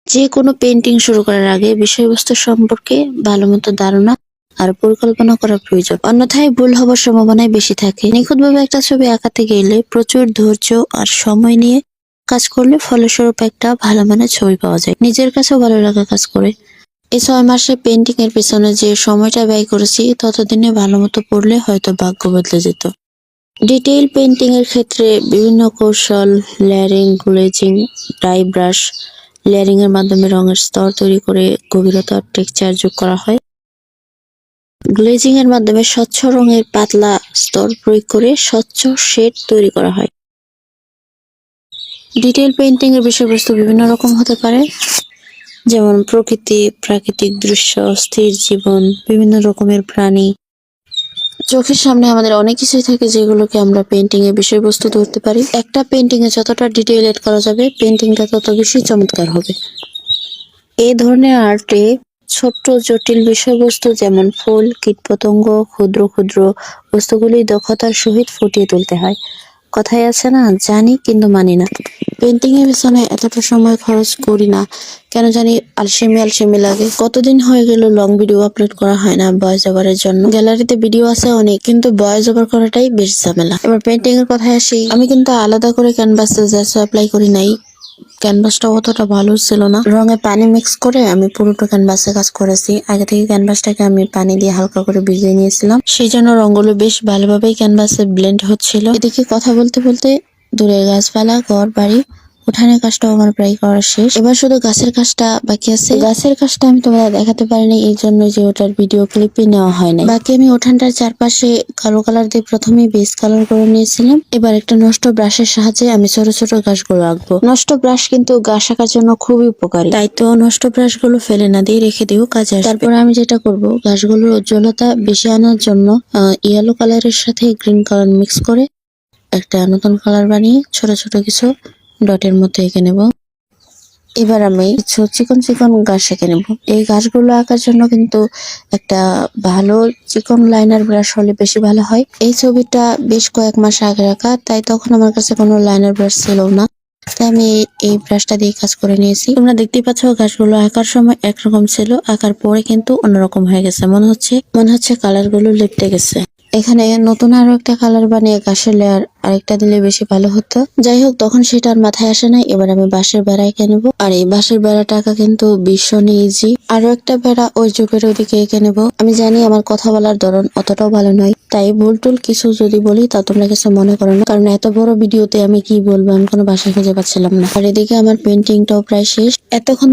যে কোনো পেন্টিং শুরু করার আগে বিষয়বস্তু সম্পর্কে ভালোমতো ধারণা আর পরিকল্পনা করা প্রয়োজন, অন্যথায় ভুল হবার সম্ভাবনাই বেশি থাকে। নিখুঁতভাবে একটা ছবি আঁকাতে গেলে প্রচুর ধৈর্য আর সময় নিয়ে কাজ করলে ফলস্বরূপ একটা ভালো মানের ছবি পাওয়া যায়, নিজের কাছেও ভালো লাগা কাজ করে। এই 6 মাসে পেন্টিং এর পেছনে যে সময়টা ব্যয় করেছি ততদিনে ভালো মতো পড়লে হয়তো ভাগ্য বদলে যেত। ডিটেইল পেন্টিং এর ক্ষেত্রে বিভিন্ন কৌশল, layering, glazing, die brush, layering এর মাধ্যমে রঙের স্তর তৈরি করে গভীরতা ও টেক্সচার যোগ করা হয়। গ্লেজিং এর মাধ্যমে স্বচ্ছ রঙের পাতলা স্তর প্রয়োগ করে স্বচ্ছ শেড তৈরি করা হয়। ডিটেইল পেন্টিং এর বিষয়বস্তু বিভিন্ন রকম হতে পারে, যেমন প্রকৃতি, প্রাকৃতিক দৃশ্য, স্থির জীবন, বিভিন্ন রকমের প্রাণী। চোখের সামনে আমাদের অনেক কিছুই থাকে যেগুলোকে আমরা পেন্টিং এর বিষয়বস্তু ধরতে পারি। একটা পেন্টিং এ যতটা ডিটেইল এড করা যাবে পেন্টিংটা তত বেশি চমৎকার হবে। এই ধরনের আর্টে ছোট্ট জটিল বিষয়বস্তু যেমন ফুল, কীটপতঙ্গ, ক্ষুদ্র ক্ষুদ্র বস্তুগুলি দক্ষতার সহিত ফুটিয়ে তুলতে হয়। কথায় আছে না, জানি কিন্তু মানি না। পেন্টিং এর পেছনে এতটা সময় খরচ করি না কেন জানি, আলসেমি লাগে। কতদিন হয়ে গেল লং ভিডিও আপলোড করা হয় না ভয়েস ওভারের জন্য। গ্যালারিতে ভিডিও আছে অনেক, কিন্তু ভয়েস ওভার করাটাই বেশ ঝামেলা। এবার পেন্টিং এর কথায় আসি, আমি কিন্তু আলাদা করে ক্যানভাসে জ্যাসো অ্যাপ্লাই করি নাই। ক্যানভাসটা অতটা ভালো ছিল না, রঙে পানি মিক্স করে আমি পুরোটা ক্যানভাসে কাজ করেছি। আগে থেকে ক্যানভাসটাকে আমি পানি দিয়ে হালকা করে ভিজিয়ে নিয়েছিলাম, সেই জন্য রঙগুলো বেশ ভালোভাবেই ক্যানভাসে ব্লেন্ড হচ্ছিল। এদিকে কথা বলতে বলতে দূরের গাছপালা, ঘর বাড়ি, উঠানের কাজটাও আমার প্রায় করা শেষ। এবার শুধু গাছের কাজটা বাকি আছে। গাছের কাজটা আমি তোমাদের দেখাতে পারিনি এই জন্য যে ওটার ভিডিও ক্লিপই নেওয়া হয় নাই। বাকি আমি উঠানটার চারপাশে কালো কালার দিয়ে প্রথমে বেস কালার করে নিয়েছিলাম। এবার একটা নষ্ট ব্রাশের সাহায্যে আমি ছোট ছোট গাছগুলো আঁকবো। নষ্ট ব্রাশ কিন্তু গাছ আঁকার জন্য খুবই উপকারী, তাই তো নষ্ট ব্রাশ গুলো ফেলে না দিয়ে রেখে দিও, কাজে আসবে। তারপরে আমি যেটা করব, গাছগুলোর উজ্জ্বলতা বেশি আনার জন্য ইয়েলো কালারের সাথে গ্রিন কালার মিক্স করে একটা নতুন কালার বানিয়ে ছোট ছোট কিছু ডটের মধ্যে এঁকে নেব। এবার আমি কিছু চিকন চিকন গাছ এঁকে নেব। এই গাছগুলো আঁকার জন্য কিন্তু একটা ভালো চিকন লাইনার ব্রাশ হলে বেশি ভালো হয়। এই ছবিটা বেশ কয়েক মাস আগে আঁকা, তাই তখন আমার কাছে কোনো লাইনার ব্রাশ ছিল না, তাই আমি এই ব্রাশটা দিয়ে কাজ করে নিয়েছি। তোমরা দেখতেই পাচ্ছ গাছগুলো আঁকার সময় একরকম ছিল, আঁকার পরে কিন্তু অন্যরকম হয়ে গেছে। মনে হচ্ছে কালার গুলো লেপটে গেছে। এখানে নতুন আরো একটা কালার বানিয়ে গাছের লেয়ার আরেকটা দিলে বেশি ভালো হতো। যাই হোক, তখন সেটা আর মাথায় আসে নাই। এবার আমি বাঁশের বেড়া এঁকে নেব। আর এই বাঁশের বেড়াটা আঁকা কিন্তু ভীষণ ইজি। আরো একটা বেড়া ওই চোখের ওইদিকে এঁকে নেব। আমি জানি আমার কথা বলার ধরন অতটাও ভালো নয়, তাই ভুল টুল কিছু যদি বলি তা তোমরা কিছু মনে করো না, কারণ এত বড় ভিডিওতে আমি কি বলবো আমি কোনো ভাষা খুঁজে পাচ্ছিলাম না। আর এদিকে আমার পেন্টিংটাও প্রায় শেষ। এতক্ষণ